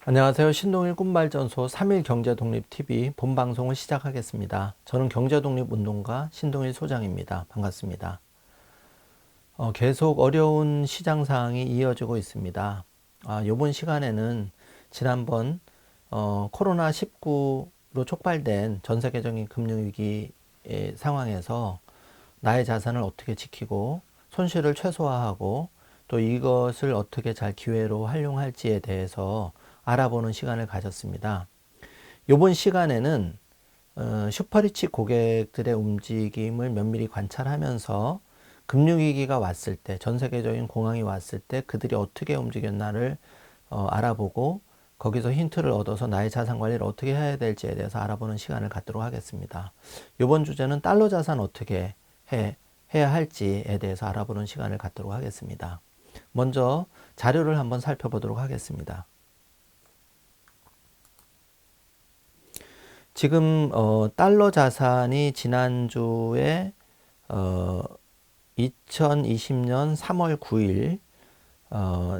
안녕하세요. 신동일 꿈발전소 3일 경제독립TV 본방송을 시작하겠습니다. 저는 경제독립운동가 신동일 소장입니다. 반갑습니다. 계속 어려운 시장 상황이 이어지고 있습니다. 이번 시간에는 지난번 코로나19로 촉발된 전 세계적인 금융위기의 상황에서 나의 자산을 어떻게 지키고 손실을 최소화하고 또 이것을 어떻게 잘 기회로 활용할지에 대해서 알아보는 시간을 가졌습니다. 이번 시간에는 슈퍼리치 고객들의 움직임을 면밀히 관찰하면서 금융위기가 왔을 때, 전 세계적인 공황이 왔을 때 그들이 어떻게 움직였나를 알아보고 거기서 힌트를 얻어서 나의 자산 관리를 어떻게 해야 될지에 대해서 알아보는 시간을 갖도록 하겠습니다. 이번 주제는 달러 자산 어떻게 해야 할지에 대해서 알아보는 시간을 갖도록 하겠습니다. 먼저 자료를 한번 살펴보도록 하겠습니다. 지금 달러 자산이 지난주에 2020년 3월 9일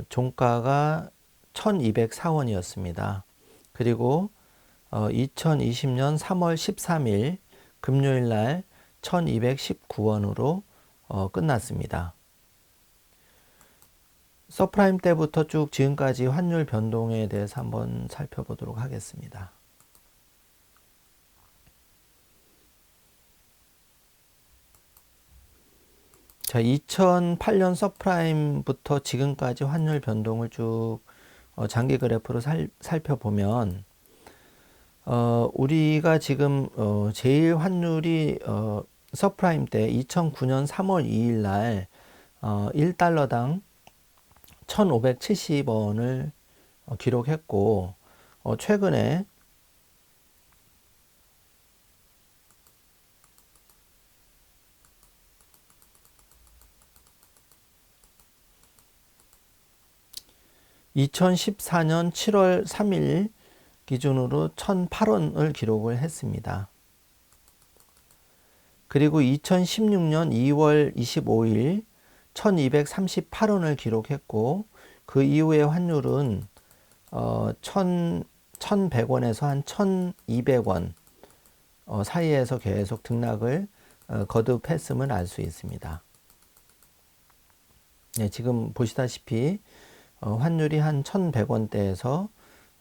종가가 1204원이었습니다. 그리고 2020년 3월 13일 금요일 날 1219원으로 끝났습니다. 서프라임 때부터 쭉 지금까지 환율 변동에 대해서 한번 살펴보도록 하겠습니다. 자, 2008년 서프라임부터 지금까지 환율 변동을 쭉 장기 그래프로 살펴보면 우리가 지금 제일 환율이 서프라임 때 2009년 3월 2일 날 1달러당 1570원을 기록했고 최근에 2014년 7월 3일 기준으로 1008원을 기록을 했습니다. 그리고 2016년 2월 25일 1238원을 기록했고 그 이후의 환율은 1100원에서 한 1200원 사이에서 계속 등락을 거듭했음을 알 수 있습니다. 네, 지금 보시다시피 환율이 한 1100원대에서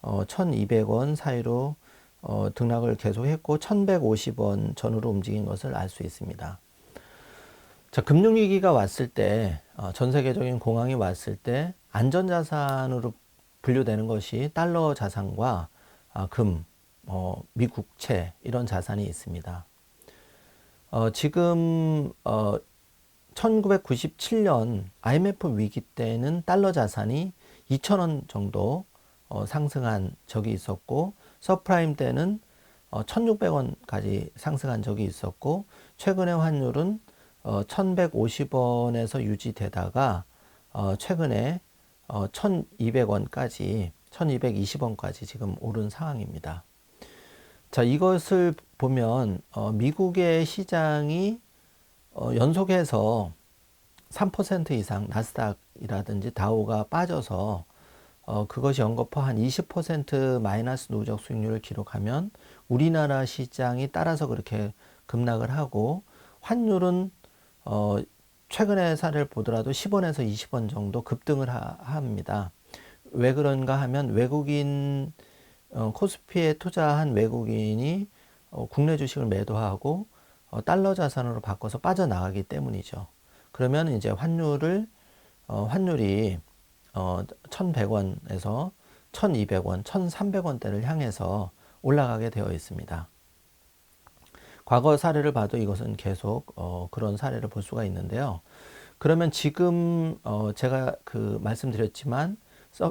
1200원 사이로 등락을 계속했고 1150원 전후로 움직인 것을 알 수 있습니다. 자, 금융위기가 왔을 때 전 세계적인 공황이 왔을 때 안전자산으로 분류되는 것이 달러 자산과 금, 미국채 이런 자산이 있습니다. 지금 1997년 IMF 위기 때는 달러 자산이 2,000원 정도 상승한 적이 있었고 서프라임 때는 1,600원까지 상승한 적이 있었고 최근의 환율은 1,150원에서 유지되다가 최근에 1,200원까지 1,220원까지 지금 오른 상황입니다. 자, 이것을 보면 미국의 시장이 연속해서 3% 이상 나스닥이라든지 다우가 빠져서 그것이 연거푸 한 20% 마이너스 누적 수익률을 기록하면 우리나라 시장이 따라서 그렇게 급락을 하고 환율은 최근의 사례를 보더라도 10원에서 20원 정도 급등을 합니다. 왜 그런가 하면 외국인 코스피에 투자한 외국인이 국내 주식을 매도하고 달러 자산으로 바꿔서 빠져나가기 때문이죠. 그러면 이제 환율이 1100원에서 1200원, 1300원대를 향해서 올라가게 되어 있습니다. 과거 사례를 봐도 이것은 계속 그런 사례를 볼 수가 있는데요. 그러면 지금 제가 말씀드렸지만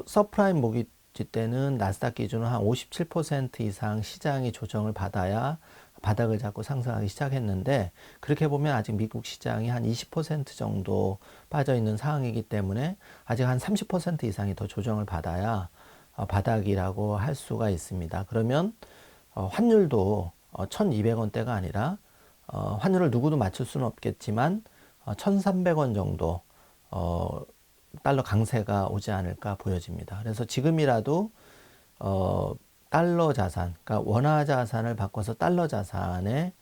서프라임 모기지 때는 나스닥 기준으로 한 57% 이상 시장이 조정을 받아야 바닥을 잡고 상승하기 시작했는데 그렇게 보면 아직 미국 시장이 한 20% 정도 빠져 있는 상황이기 때문에 아직 한 30% 이상이 더 조정을 받아야 바닥이라고 할 수가 있습니다. 그러면 환율도 1200원대가 아니라 환율을 누구도 맞출 수는 없겠지만 1300원 정도 달러 강세가 오지 않을까 보여집니다. 그래서 지금이라도 달러 자산, 그러니까 원화 자산을 바꿔서 달러 자산에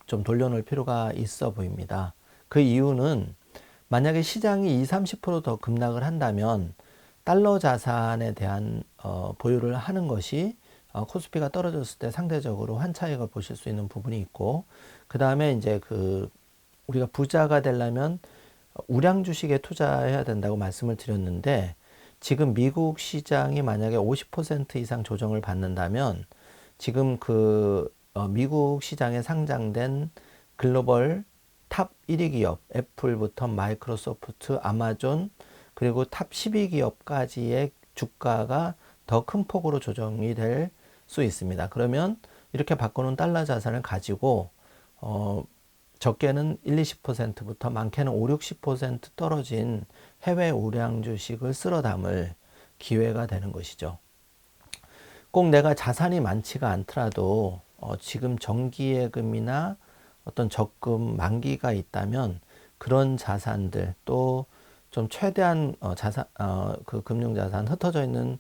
좀 돌려놓을 필요가 있어 보입니다. 그 이유는 만약에 시장이 20, 30%더 급락을 한다면 달러 자산에 대한 보유를 하는 것이 코스피가 떨어졌을 때 상대적으로 환차익을 보실 수 있는 부분이 있고, 그 다음에 이제 우리가 부자가 되려면 우량 주식에 투자해야 된다고 말씀을 드렸는데, 지금 미국 시장이 만약에 50% 이상 조정을 받는다면 지금 미국 시장에 상장된 글로벌 탑 1위 기업, 애플부터 마이크로소프트, 아마존, 그리고 탑 10위 기업까지의 주가가 더 큰 폭으로 조정이 될 수 있습니다. 그러면 이렇게 바꿔놓은 달러 자산을 가지고 적게는 1, 20%부터 많게는 5, 60% 떨어진 해외 우량 주식을 쓸어 담을 기회가 되는 것이죠. 꼭 내가 자산이 많지가 않더라도 지금 정기예금이나 어떤 적금 만기가 있다면 그런 자산들, 또 좀 최대한 그 금융자산 흩어져 있는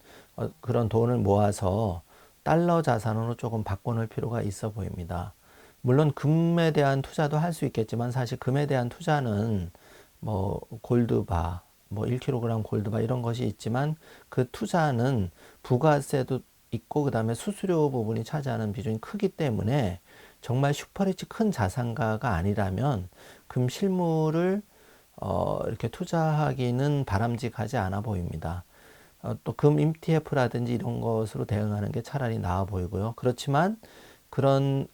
그런 돈을 모아서 달러 자산으로 조금 바꿔놓을 필요가 있어 보입니다. 물론 금에 대한 투자도 할 수 있겠지만, 사실 금에 대한 투자는 뭐 골드바, 뭐 1kg 골드바 이런 것이 있지만, 그 투자는 부가세도 있고 그다음에 수수료 부분이 차지하는 비중이 크기 때문에 정말 슈퍼리치 큰 자산가가 아니라면 금 실물을 이렇게 투자하기는 바람직하지 않아 보입니다. 또 금 ETF라든지 이런 것으로 대응하는 게 차라리 나아 보이고요. 그렇지만 그런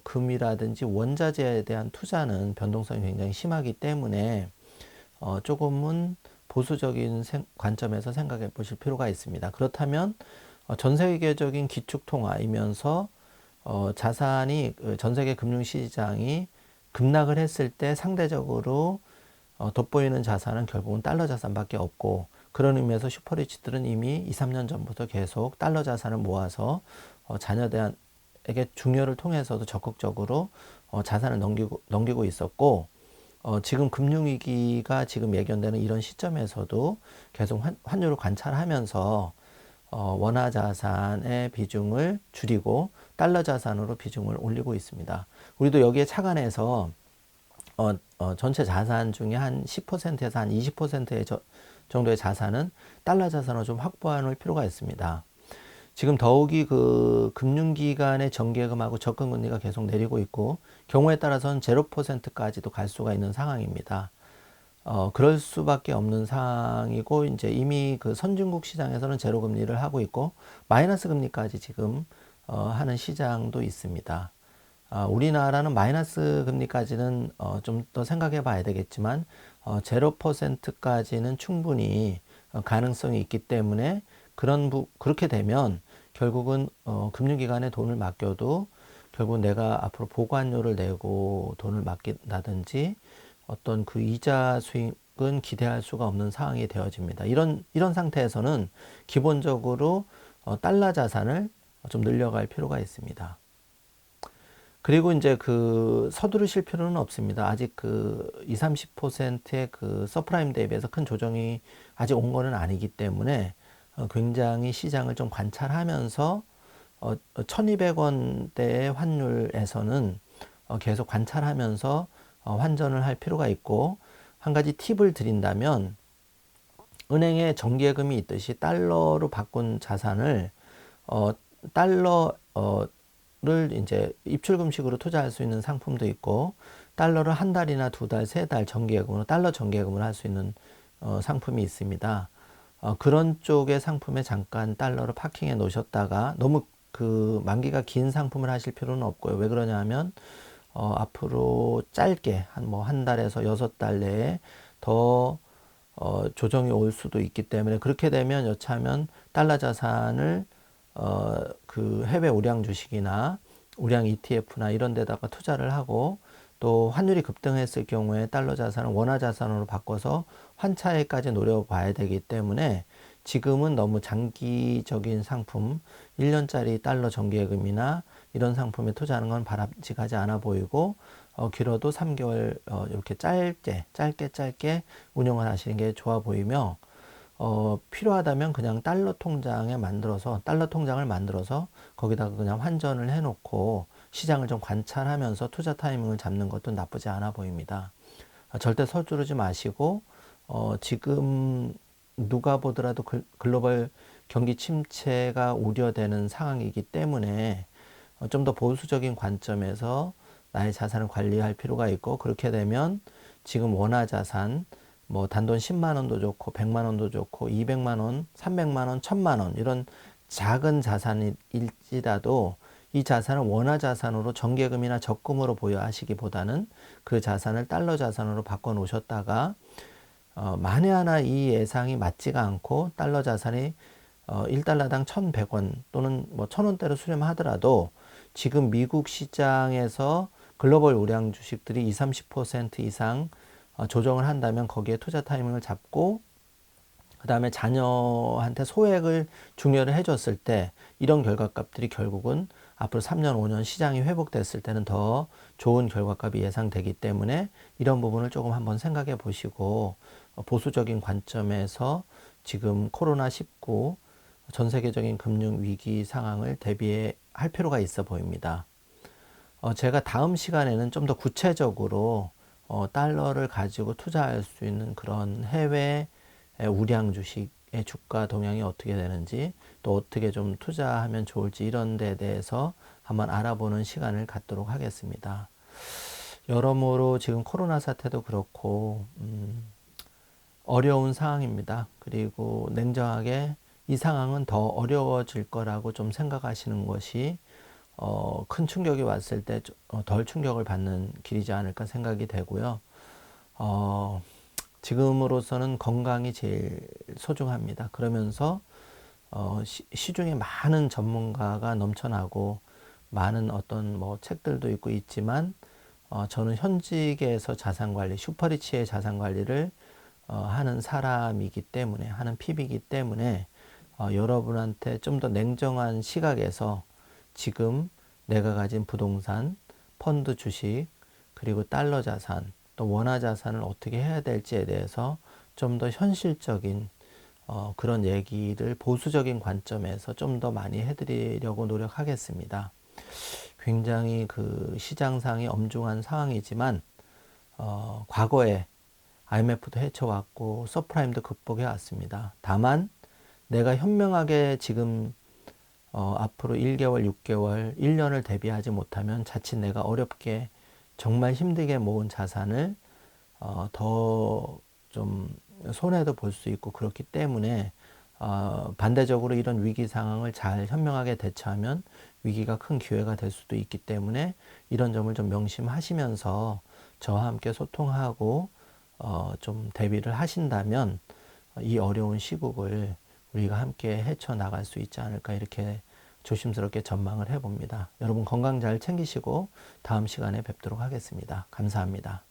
금이라든지 원자재에 대한 투자는 변동성이 굉장히 심하기 때문에 조금은 보수적인 관점에서 생각해 보실 필요가 있습니다. 그렇다면 전 세계적인 기축통화이면서 자산이 전 세계 금융시장이 급락을 했을 때 상대적으로 돋보이는 자산은 결국은 달러 자산밖에 없고, 그런 의미에서 슈퍼리치들은 이미 2, 3년 전부터 계속 달러 자산을 모아서 자녀들에게 중요를 통해서도 적극적으로 자산을 넘기고 있었고, 지금 금융위기가 지금 예견되는 이런 시점에서도 계속 환율을 관찰하면서 원화 자산의 비중을 줄이고 달러 자산으로 비중을 올리고 있습니다. 우리도 여기에 착안해서 전체 자산 중에 한 10%에서 한 20%의 정도의 자산은 달러 자산으로 좀 확보해 놓을 필요가 있습니다. 지금 더욱이 그 금융기관의 정기예금하고 적금금리가 계속 내리고 있고, 경우에 따라서는 0%까지도 갈 수가 있는 상황입니다. 그럴 수밖에 없는 상황이고, 이제 이미 그 선진국 시장에서는 제로 금리를 하고 있고 마이너스 금리까지 지금 하는 시장도 있습니다. 우리나라는 마이너스 금리까지는 좀 더 생각해 봐야 되겠지만 0%까지는 충분히 가능성이 있기 때문에 그렇게 되면 결국은 금융기관에 돈을 맡겨도 결국 내가 앞으로 보관료를 내고 돈을 맡긴다든지 어떤 그 이자 수익은 기대할 수가 없는 상황이 되어집니다. 이런 상태에서는 기본적으로 달러 자산을 좀 늘려갈 필요가 있습니다. 그리고 이제 서두르실 필요는 없습니다. 아직 20, 30%의 서프라임 대비해서 큰 조정이 아직 온 거는 아니기 때문에 굉장히 시장을 좀 관찰하면서 1200원대의 환율에서는 계속 관찰하면서 환전을 할 필요가 있고, 한 가지 팁을 드린다면 은행에 정기예금이 있듯이 달러로 바꾼 자산을 달러를 이제 입출금식으로 투자할 수 있는 상품도 있고, 달러를 한 달이나 두 달, 세 달 정기예금으로 달러 정기예금을 할 수 있는 상품이 있습니다. 그런 쪽의 상품에 잠깐 달러를 파킹해 놓으셨다가 너무 만기가 긴 상품을 하실 필요는 없고요. 왜 그러냐 하면 앞으로 짧게 한 달에서 6달 내에 더 조정이 올 수도 있기 때문에, 그렇게 되면 여차하면 달러 자산을 해외 우량 주식이나 우량 ETF나 이런 데다가 투자를 하고, 또 환율이 급등했을 경우에 달러 자산을 원화 자산으로 바꿔서 환차익까지 노려봐야 되기 때문에, 지금은 너무 장기적인 상품, 1년짜리 달러 정기예금이나 이런 상품에 투자하는 건 바람직하지 않아 보이고, 길어도 3개월 이렇게 짧게 운영을 하시는 게 좋아 보이며, 필요하다면 그냥 달러 통장을 만들어서 거기다가 그냥 환전을 해놓고 시장을 좀 관찰하면서 투자 타이밍을 잡는 것도 나쁘지 않아 보입니다. 절대 서두르지 마시고, 지금 누가 보더라도 글로벌 경기 침체가 우려되는 상황이기 때문에 좀 더 보수적인 관점에서 나의 자산을 관리할 필요가 있고, 그렇게 되면 지금 원화 자산, 뭐 단돈 10만 원도 좋고 100만 원도 좋고 200만 원, 300만 원, 1000만 원 이런 작은 자산일지라도 이 자산을 원화 자산으로 정기금이나 적금으로 보유하시기보다는 그 자산을 달러 자산으로 바꿔 놓으셨다가 만에 하나 이 예상이 맞지가 않고 달러 자산이 1달러당 1,100원 또는 뭐 1,000원대로 수렴하더라도 지금 미국 시장에서 글로벌 우량 주식들이 20, 30% 이상 조정을 한다면 거기에 투자 타이밍을 잡고 그 다음에 자녀한테 소액을 증여를 해줬을 때 이런 결과값들이 결국은 앞으로 3년, 5년 시장이 회복됐을 때는 더 좋은 결과값이 예상되기 때문에 이런 부분을 조금 한번 생각해 보시고 보수적인 관점에서 지금 코로나19 전 세계적인 금융 위기 상황을 대비할 필요가 있어 보입니다. 제가 다음 시간에는 좀 더 구체적으로 달러를 가지고 투자할 수 있는 그런 해외 우량 주식의 주가 동향이 어떻게 되는지 또 어떻게 좀 투자하면 좋을지 이런 데 대해서 한번 알아보는 시간을 갖도록 하겠습니다. 여러모로 지금 코로나 사태도 그렇고 어려운 상황입니다. 그리고 냉정하게 이 상황은 더 어려워질 거라고 좀 생각하시는 것이 큰 충격이 왔을 때 덜 충격을 받는 길이지 않을까 생각이 되고요. 지금으로서는 건강이 제일 소중합니다. 그러면서 시중에 많은 전문가가 넘쳐나고 많은 어떤 뭐 책들도 있고 있지만 저는 현직에서 자산관리, 슈퍼리치의 자산관리를 하는 사람이기 때문에 하는 PB이기 때문에 여러분한테 좀 더 냉정한 시각에서 지금 내가 가진 부동산, 펀드 주식, 그리고 달러 자산, 또 원화 자산을 어떻게 해야 될지에 대해서 좀 더 현실적인 그런 얘기를 보수적인 관점에서 좀 더 많이 해드리려고 노력하겠습니다. 굉장히 그 시장상이 엄중한 상황이지만 과거에 IMF도 헤쳐왔고 서프라임도 극복해 왔습니다. 다만 내가 현명하게 지금 앞으로 1개월, 6개월, 1년을 대비하지 못하면 자칫 내가 어렵게 정말 힘들게 모은 자산을 더 좀 손해도 볼 수 있고 그렇기 때문에 반대적으로 이런 위기 상황을 잘 현명하게 대처하면 위기가 큰 기회가 될 수도 있기 때문에 이런 점을 좀 명심하시면서 저와 함께 소통하고 좀 대비를 하신다면 이 어려운 시국을 우리가 함께 헤쳐나갈 수 있지 않을까 이렇게 조심스럽게 전망을 해봅니다. 여러분 건강 잘 챙기시고 다음 시간에 뵙도록 하겠습니다. 감사합니다.